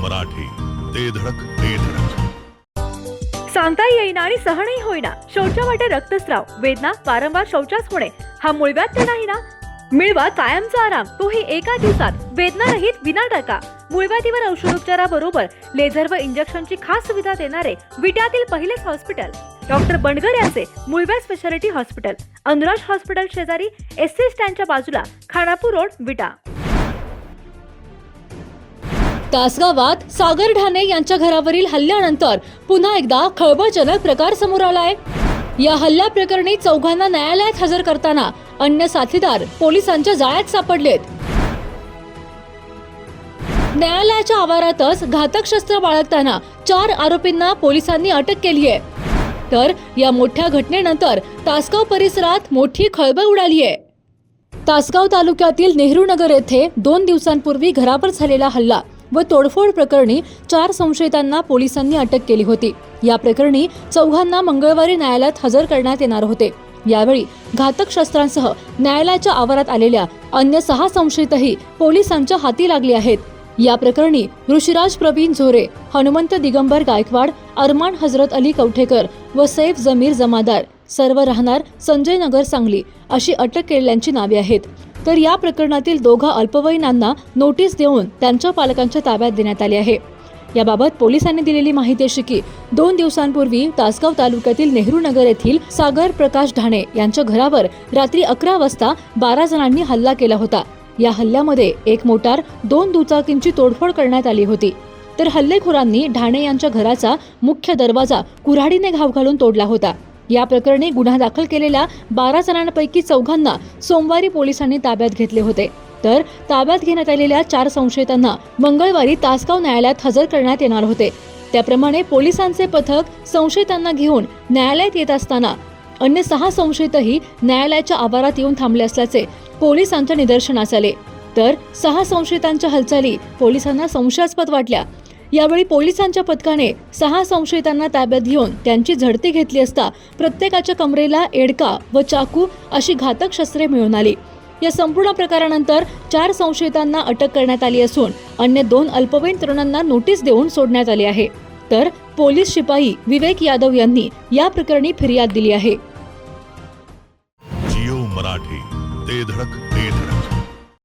मराठी, ते धडक ते धडक. सांगता येईना आणि सहनही होईना शौचा वाटे रक्तस्राव, वेदना, वारंवार शौचास होणे हा मूळव्याध तर नाही ना? मिळवा कायमचा आराम, तोही एका दिवसात, वेदना रहित विना टाका. मूळव्याधीवर औषधोपचाराबरोबर लेझर व इंजेक्शनची खास सुविधा देणारे विट्यातील पहिलेच हॉस्पिटल डॉक्टर बंडगर यांचे मूळव्याध स्पेशालिटी हॉस्पिटल, अनुराज हॉस्पिटल शेजारी, एसटी स्टँडच्या बाजूला, खानापूर रोड, विटा. तासगावात सागर ढाणे यांच्या घरावरील हल्ल्यानंतर पुन्हा एकदा खळबळजनक प्रकार समोर आलाय. या हल्ल्या प्रकरणी चौघांना न्यायालयात हजर करताना अन्य साथीदार पोलिसांच्या जाळ्यात सापडलेत. न्यायालयाच्या आवारातच घातक शस्त्र बाळगताना 4 आरोपींना पोलिसांनी अटक केली आहे. तर या मोठ्या घटनेनंतर तासगाव परिसरात मोठी खळबळ उडाली आहे. तासगाव तालुक्यातील नेहरू नगर येथे 2 दिवसांपूर्वी घरावर झालेला हल्ला व तोडफोड प्रकरणी 4 संशयितांना पोलिसांनी अटक केली होती. या प्रकरणी चौघांना मंगळवारी न्यायालयात हजर करण्यात येणार होते. यावेळी घातक शस्त्रांसह न्यायालयाच्या आवारात आलेल्या अन्य 6 संशयितही पोलिसांच्या हाती लागले आहेत. या प्रकरणी ऋषिराज प्रवीण झोरे, हनुमंत दिगंबर गायकवाड, अरमान हजरत अली कवठेकर व सैफ जमीर जमादार सर्व राहणार संजय नगर सांगली अशी अटक केलेल्यांची नावे आहेत. तर या प्रकरणातील 2 अल्पवयीनांना नोटीस देऊन त्यांच्या पालकांच्या ताब्यात देण्यात आले आहे. याबाबत पोलिसांनी दिलेली माहिती अशी की 2 दिवसांपूर्वी तासगाव तालुक्यातील नेहरू नगर येथील सागर प्रकाश ढाणे यांच्या घरावर रात्री 11 वाजता 12 जणांनी हल्ला केला होता. या हल्ल्यामध्ये 1 मोटार, 2 दुचाकींची तोडफोड करण्यात आली होती. तर हल्लेखोरांनी ढाणे यांच्या घराचा मुख्य दरवाजा कुऱ्हाडीने घाव घालून तोडला होता. या प्रकरणी गुन्हा दाखल केलेल्या 12 जणांपैकी 4 सोमवारी पोलिसांनी ताब्यात घेतले होते. तर ताब्यात घेण्यात आलेल्या 4 संशयितांना मंगळवारी तासगाव न्यायालयात हजर करण्यात येणार होते. त्याप्रमाणे पोलिसांचे पथक संशयितांना घेऊन न्यायालयात येत असताना अन्य 6 संशयितही न्यायालयाच्या आवारात येऊन थांबले असल्याचे पोलिसांच्या निदर्शनास आले. तर 6 संशयितांच्या हालचाली पोलिसांना संशयास्पद वाटल्या. यावेळी पोलिसांच्या पथकाने 6 संशयितांना ताब्यात घेऊन त्यांची झडती घेतली असता प्रत्येकाच्या कमरेला एडका व चाकू अशी घातक शस्त्रे मिळून आली. या संपूर्ण प्रकारानंतर 4 संशयितांना अटक करण्यात आली असून अन्य 2 अल्पवयीन तरुणांना नोटीस देऊन सोडण्यात आले आहे. तर पोलीस शिपाई विवेक यादव यांनी या प्रकरणी फिर्याद दिली आहे. जिओ मराठी, ते धडक